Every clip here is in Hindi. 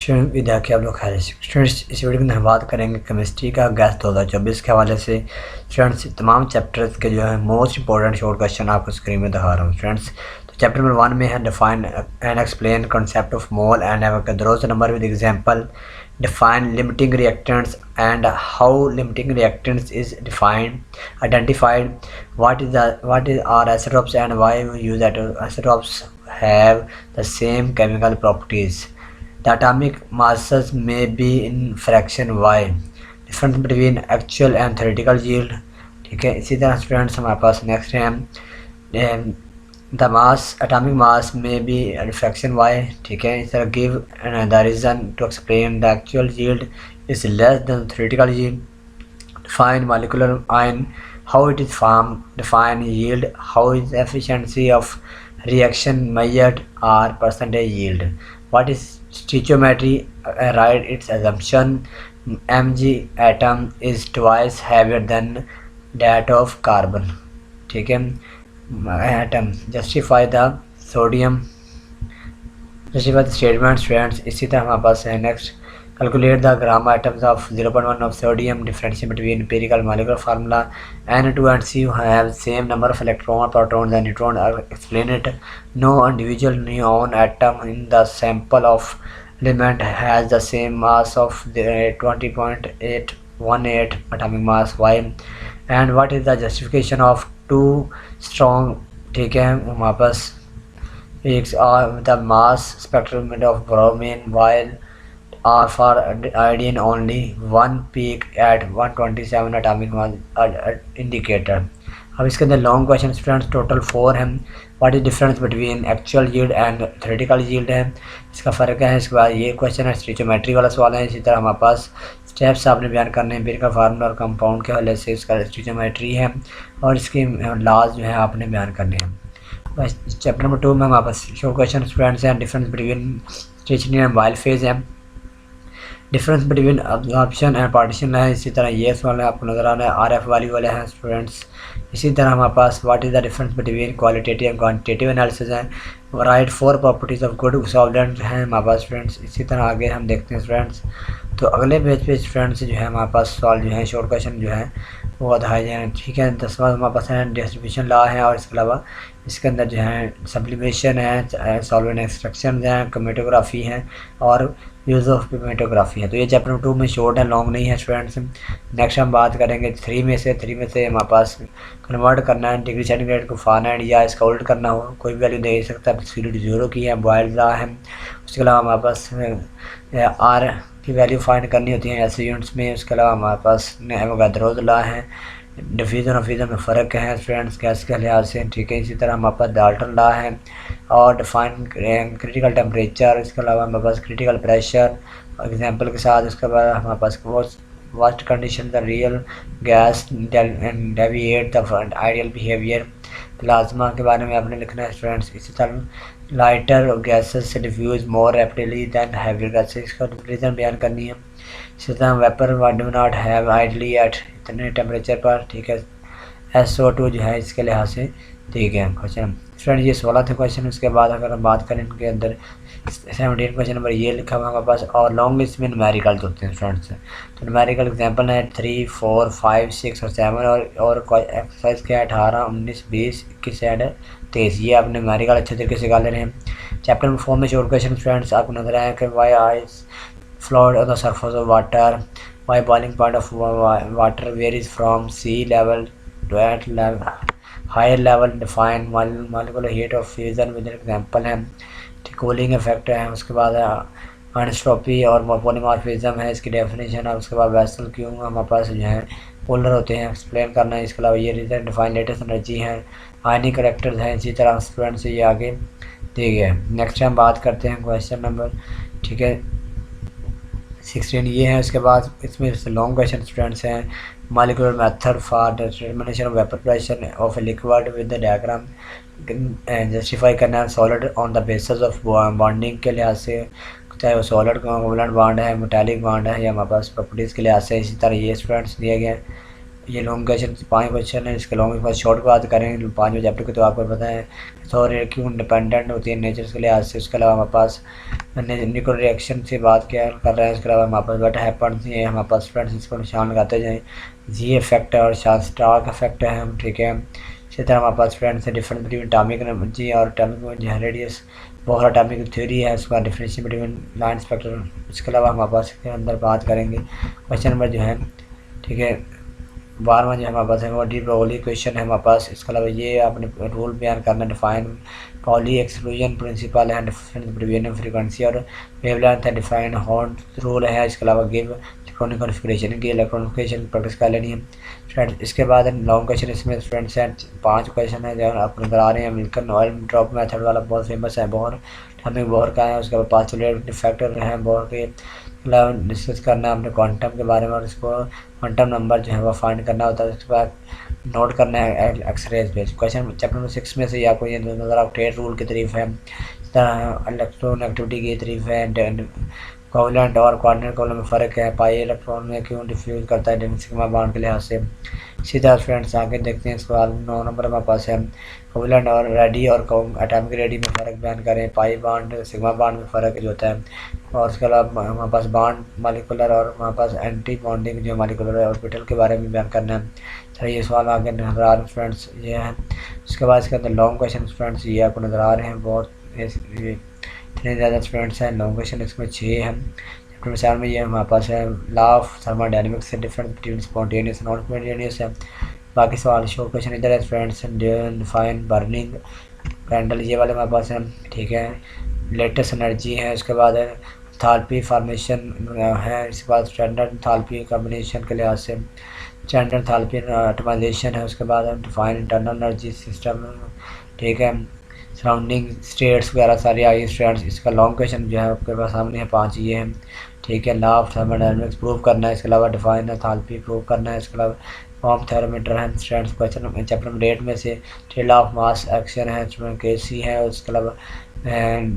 स्टूडेंट विद्या के आप लोग खैर स्टूडेंट्स इस वीडियो में हम बात करेंगे केमिस्ट्री का गैस 2024 के हवाले से। स्टूडेंट्स तमाम चैप्टर्स के जो है मोस्ट इंपॉर्टेंट शॉर्ट क्वेश्चन आपको स्क्रीन में दिखा रहा हूँ। स्टूडेंट्स तो चैप्टर नंबर 1 में है define and explain concept of mole and Avogadro's number with example, define limiting reactants and how limiting reactants is identified, what is are isotopes and why we use isotopes have the same chemical properties, the atomic masses may be in fraction y, difference between actual and theoretical yield। ठीक है, इसी तरह स्टूडेंट्स हमारे पास नेक्स्ट है the mass atomic mass may be a fraction y। ठीक है, इस तरह give the reason to explain the actual yield is less than theoretical yield, define molecular ion, how it is formed, define yield, how is efficiency of reaction measured, or percentage yield, what is stoichiometry, write its assumption, mg atom is twice heavier than that of carbon। ठीक है, atom justify the sodium, justify the statement students। इसी तरह हमारे पास है next calculate the gram atoms of 0.1 of sodium, differentiate between empirical molecular formula, N2 and C have same number of electrons, protons and neutrons, explain it, no individual neon atom in the sample of element has the same mass of 20.818 atomic mass y, and what is the justification of two strong। ठीक है, हमारे पास peaks are the mass spectrum of bromine while are for iodine only one peak at 127 atomic mass indicator। अब इसके अंदर लॉन्ग क्वेश्चन स्टूडेंट्स टोटल 4 हैं। What is difference between actual yield and theoretical yield है, इसका फ़र्क है। इसके बाद ये क्वेश्चन है स्टोइचियोमेट्री वाला सवाल है। इसी तरह हमारे पास स्टेप्स आपने बयान करने हैं एम्पिरिकल फार्मूला और कंपाउंड के हवाले से, इसका स्टोइचियोमेट्री है और इसके लॉज जो है आपने बयान करने हैं। बस चैप्टर नंबर 2 में हमारे पास शॉर्ट क्वेश्चन स्टूडेंट्स हैं। Difference between stationary and wild phase है, difference between absorption and partition है। इसी तरह ये सवाल है आपको नजर आ रहा है, आर एफ वैल्यू वाले हैं स्टूडेंट्स। इसी तरह हमारे पास what is the difference between qualitative and quantitative analysis है, right 4 properties of good solvent हैं हमारे पास स्टूडेंट्स। इसी तरह आगे हम देखते हैं स्टूडेंट्स, तो अगले पेज पे स्टूडेंट्स जो है हमारे पास सवाल जो है शॉर्ट क्वेश्चन जो है वो अधाए हैं। ठीक है, 10वां हमारे पास है डिस्ट्रीब्यूशन लॉ है और इसके अलावा इसके अंदर जो है सब्लिमेशन है, सॉल्वेंट एक्सट्रैक्शन हैं, क्रोमेटोग्राफी है और यूज़ ऑफ क्रोमेटोग्राफी है। तो ये चैप्टर 2 में शॉर्ट है, लॉन्ग नहीं है स्टूडेंट्स। नेक्स्ट हम बात करेंगे 3 में से हमारे पास कन्वर्ट करना है डिग्री सेंटीग्रेड को फ़ारेनहाइट या इसका उल्ट करना हो, कोई भी वैल्यू दे सकता है। एब्सोल्यूट 0 की है, बॉयल्स लॉ है। उसके अलावा हमारे पास आर की वैल्यू फाइंड करनी होती है ऐसे यूनिट्स में। उसके अलावा हमारे पास एवोगाड्रोस लॉ है। डिफ्यूज़न और फ्यूज़न में फ़र्क है स्टूडेंट्स गैस के लिहाज से। ठीक है, इसी तरह हमारे पास डाल्टन लॉ है और डिफाइन क्रिटिकल टेम्परेचर। इसके अलावा हमारे पास क्रिटिकल प्रेशर एग्जांपल के साथ। इसके बाद हमारे पास worst condition the real gas deviate the ideal behaviour. Plasma के बारे में आपने लिखना है स्टूडेंट्स। इसी तरह लाइटर गैसेस से diffuse more rapidly than heavier gases, इसका रीज़न बयान करनी है। इसी तरह vapour do not have ideally at इतने टेम्परेचर पर। ठीक है, SO2 जो है इसके लिहाज से। ठीक है क्वेश्चन स्टूडेंट ये 16 थे क्वेश्चन। उसके बाद अगर हम बात करें इनके अंदर 17 क्वेश्चन नंबर ये लिखा हुआ हमारे पास और लॉन्ग लिस्ट में न्यूमेरिकल्स होते हैं स्टूडेंट्स। तो न्यूमेरिकल एग्जांपल है 3, 4, 5, 6 और 7 और एक्सरसाइज के 18, 19, 20, 21 एंड 23 ये आप न्यूमेरिकल अच्छे तरीके से गा ले रहे हैं। चैप्टर नंबर 4 में शॉर्ट क्वेश्चन स्टूडेंट्स आपको नजर आए कि why ice float on the surface of water, why boiling point of water varies from sea level to at level higher level, define molecular heat of fusion with example है। कूलिंग इफेक्ट है। उसके बाद अनिस्ट्रोपी और पॉलीमॉर्फिज्म है, इसकी डेफिनेशन है। उसके बाद वेसल क्यों हमारे पास जो है पोलर होते हैं एक्सप्लेन करना है। इसके अलावा ये रीजन डिफाइन लेटेस्ट एनर्जी है, आयनिक करेक्टर्स हैं। इसी तरह स्टूडेंट से ये आगे दिए गए। नेक्स्ट हम बात करते हैं क्वेश्चन नंबर 16 ये है। उसके बाद इसमें लॉन्ग क्वेश्चन स्टूडेंट्स हैं molecular method for determination of vapor pressure of a liquid with the diagram justify करना है solid on the basis of bonding के लिहाज से, चाहे वो सॉलिड कोवलेंट बॉन्ड है, मेटालिक बॉन्ड है या हमारे पास प्रॉपर्टीज़ के लिहाज से। इसी तरह ये स्टूडेंट्स दिए गए ये लॉन्ग क्वेश्चन 5 क्वेश्चन है, इसके लॉन्ग के बाद शॉर्ट बात करेंगे 5वें चैप्टर की, तो आपको पता है सौर क्यों इंडिपेंडेंट होती है नेचर के लिहाज से। उसके अलावा हमारे पास न्यूक्लियर रिएक्शन से बात क्या कर रहे हैं। इसके अलावा हमारे पास वट हैपन्स ये हमारे पास फ्रेंड्स, इसको निशान लगाते जाएँ। जी इफेक्ट है और स्टार्क इफेक्ट है हम, ठीक है। इसी तरह हमारे पास फ्रेंड्स है डिफरेंस बिटवीन एटॉमिक एनर्जी और एटॉमिक रेडियस, बहुत एटॉमिक थ्योरी है, उसका डिफरेंशिएशन बिटवीन लाइन स्पेक्ट्रम। इसके अलावा हमारे पास इसके अंदर बात करेंगे क्वेश्चन नंबर जो है, ठीक है, 12वां जो हमारे पास है वो डी ब्रोगली क्वेश्चन है हमारे पास। इसके अलावा ये आपने रूल बयान करना, डिफाइन पॉली एक्सक्लूजन प्रिंसिपल है, डिफरेंस बिटवीन फ्रीक्वेंसी और वेवलेंथ है, डिफाइन हॉर्न रूल है। इसके अलावा गिव इलेक्ट्रॉनिक कॉन्फ़िगरेशन की इलेक्ट्रॉनिफिकेशन प्रैक्टिस कर लेनी है फ्रेंड्स। इसके बाद लॉन्ग क्वेश्चन इसमें फ्रेंड्स हैं 5 क्वेश्चन है जो आप नजर आ रहे हैं। मिल्टन ऑयल ड्रॉप मेथड वाला बहुत फेमस है, बोर हमें बोर का है। उसके बाद पास्टुलेट फैक्टर है बोर के अलावा डिस्कस करना है अपने क्वांटम के बारे में, और इसको क्वांटम नंबर जो है वो फाइंड करना होता है। उसके बाद नोट करना है exercise base. Question chapter number 6 में से ही आपको ये नज़र आप टेट रूल की तारीफ है, इस तरह इलेक्ट्रॉन एक्टिविटी की तारीफ है, कोवलेंट और कोऑर्डिनेट कोवलेंट में फ़र्क है, पाई इलेक्ट्रॉन में क्यों डिफ्यूज करता है सिग्मा बॉन्ड के लिहाज से। इसी तरह फ्रेंड्स आगे देखते हैं। इसके बाद 9 नंबर हमारे पास है कोवलेंट और रेडी और एटॉमिक रेडी में फ़र्क बयान करें, पाई बॉन्ड सिग्मा बॉन्ड में फ़र्क जो होता है, और उसके अलावा हमारे पास बॉन्ड मालिकुलर और हमारे पास एंटी बॉन्डिंग जो मालिकुलर ऑर्बिटल के बारे में बयान करना है। चलिए ये सवाल आगे नजर आ रहे हैं फ्रेंड्स, ये है। उसके बाद इसके अंदर लॉन्ग क्वेश्चन फ्रेंड्स ये आपको नज़र आ रहे हैं, बहुत इतने ज़्यादा स्टूडेंट्स हैं। लॉन्ग क्वेश्चन इसमें 6 हैं। चैप्टर 4 में ये हमारे पास है लॉ ऑफ थर्मोडायनेमिक्स से difference between spontaneous non spontaneous है। बाकी सवाल शॉर्ट क्वेश्चन इधर है फ्रेंड्स, डिफाइन बर्निंग कैंडल ये वाले हमारे पास हैं, ठीक है। लेटेस्ट एनर्जी है, उसके बाद है थालपी फार्मेशन है, इसके बाद स्टैंडर्ड थालपी कॉम्बिनेशन के लिहाज से स्टैंडर्ड थालपी एटमाइजेशन है। उसके बाद डिफाइन इंटरनल एनर्जी सिस्टम, ठीक है। सराउंडिंग स्टेट्स वगैरह सारी आई स्टेट्स। इसका लॉन्ग क्वेश्चन जो है आपके पास सामने है 5 ये है, ठीक है। लॉ ऑफ थर्मोडायनेमिक्स प्रूव करना है, इसके अलावा डिफाइन एंथैल्पी प्रूव करना है, इसके अलावा फॉर्म थर्मोमीटर है स्टूडेंट्स क्वेश्चन चैप्टर नंबर 8 में से। लॉ ऑफ मास एक्शन है केसी है, उसके अलावा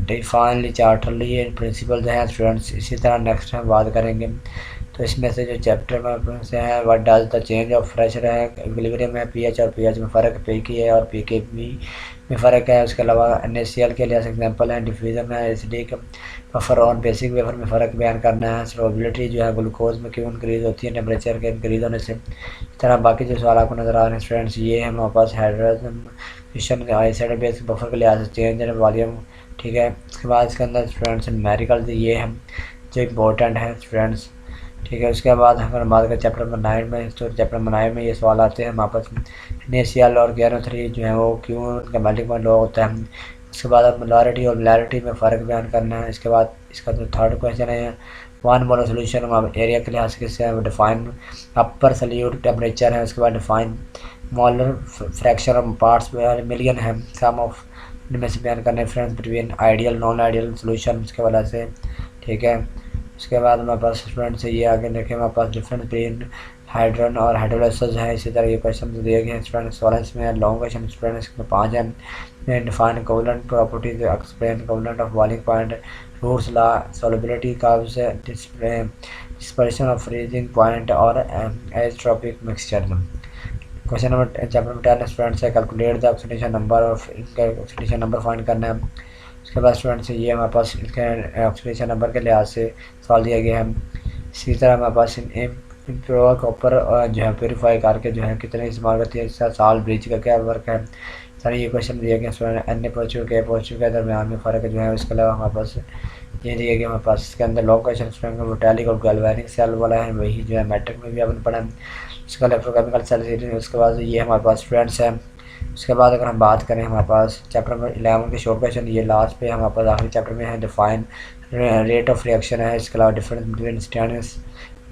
डिफाइन चार्टरली प्रिंसिपल है स्टूडेंट्स। इसी तरह नेक्स्ट हम बात करेंगे तो इसमें से जो चैप्टर में से है what does the change of pressure है, इक्विलिब्रियम में पीएच और पीएच में फ़र्क, पी की है और पी के बी में फ़र्क है। उसके अलावा NaCl के लिए एग्जांपल है, डिफ्यूजन है एसिडिक बफर और बेसिक वेफर में फ़र्क बयान करना है। सोलबिलिटी जो है ग्लूकोज में क्यों इंक्रीज़ होती है टेम्परेचर के इंक्रीज़ होने से। इस तरह बाकी जो सवाल आपको नज़र आ रहे हैं स्टूडेंट्स ये है हमारे पास हाइड्रोजन फिशन आइसड बेसिक बफर के लिहाज से चेंज है वॉल्यूम, ठीक है। उसके बाद इसके अंदर स्टूडेंट्स न्यूमेरिकल ये है जो इम्पोर्टेंट है स्टूडेंट्स, ठीक है। उसके बाद अगर बात करें चैप्टर नंबर 9 में, तो चैप्टर नंबर 9 में ये सवाल आते हैं हमारे पास NaCl और KNO3 जो है वो क्यों उनका मेल्टिंग पॉइंट लो होता है। उसके बाद अब मोलारिटी और मोलारिटी में फ़र्क बयान करना है। इसके बाद इसका जो थर्ड क्वेश्चन है 1 मोलर सोल्यूशन एरिया के लिहाज से है, डिफाइन अपर सल्यूट टेम्परेचर है। उसके बाद define molar fraction of parts million है, सम ऑफ इनमें से बयान करना है friends between ideal non ideal solution के वजह से, ठीक है। उसके बाद हमारे पास स्टूडेंट से ये आगे देखें हमारे पास डिफरेंस बिटवीन हाइड्रोजन और हाइड्रोलाइसिस है। इसी तरह ये क्वेश्चन दिए गए हैं स्टूडेंट्स 16 में लॉन्ग क्वेश्चन स्टूडेंट्स में 5 हैं। Define covalent properties, explain covalent of boiling point, Raoult's law, solubility curves, dispersion of freezing point और azeotropic mixture. Question number chapter number 10 students है calculate the oxidation number of इनका ऑक्सीडेशन नंबर फाइंड करना है। उसके बाद स्टूडेंट्स ये हमारे पास इसके ऑक्सीडेशन नंबर के लिहाज से सवाल दिया गया है। इसी तरह हमारे पास प्योर कॉपर जो है प्योरीफाई करके जो है कितने इस्तेमाल करती है, इसका साल ब्लीच का क्या वर्क है, सारे ये क्वेश्चन दिए गए स्टूडेंट। अन्य पॉजिटिव के पॉजिटिव के दरमियान में फ़र्क जो है। इसके अलावा हमारे पास ये दिए गए हमारे पास इसके अंदर लॉन्ग क्वेश्चन स्टूडेंट का वोटैलिक और गैल्वेनिक सेल वाला है, वही जो है मैट्रिक में भी आपने पढ़ा है। इसका इलेक्ट्रोकेमिकल सेल सीरीज। उसके बाद ये हमारे पास स्टूडेंट्स हैं। उसके बाद अगर हम बात करें हमारे पास चैप्टर नंबर 11 के शॉर्ट क्वेश्चन ये लास्ट पे हमारे पास आखिरी चैप्टर में है, डिफाइन रेट ऑफ रिएक्शन है। इसके अलावा डिफरेंस बिटवीन इंस्टेंटेनियस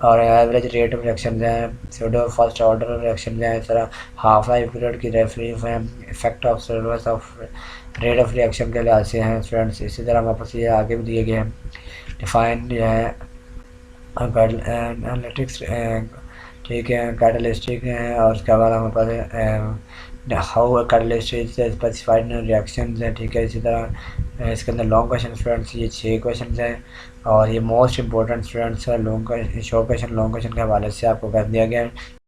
और एवरेज रेट ऑफ रिएक्शन हैं, सूडो फर्स्ट ऑर्डर रिएक्शन हैं, इस तरह हाफ लाइफ पीरियड की रेफरेंस हैं, effect of service of rate of reaction के लिहाज से हैं स्टूडेंट्स। इसी तरह हमारे पास ये आगे भी दिए गए हैं डिफाइन जो है एनालिटिक्स, ठीक है, कैटलिस्टिक है। और उसके बाद हमारे पास हाउ कैटलिस्ट स्पेसिफाइड रिएक्शंस हैं, ठीक है। इसी तरह इसके अंदर लॉन्ग क्वेश्चन स्टूडेंट्स ये 6 क्वेश्चन हैं और ये मोस्ट इंपॉर्टेंट स्टूडेंट्स है। Long short question long question के हवाले से आपको कर दिया गया है।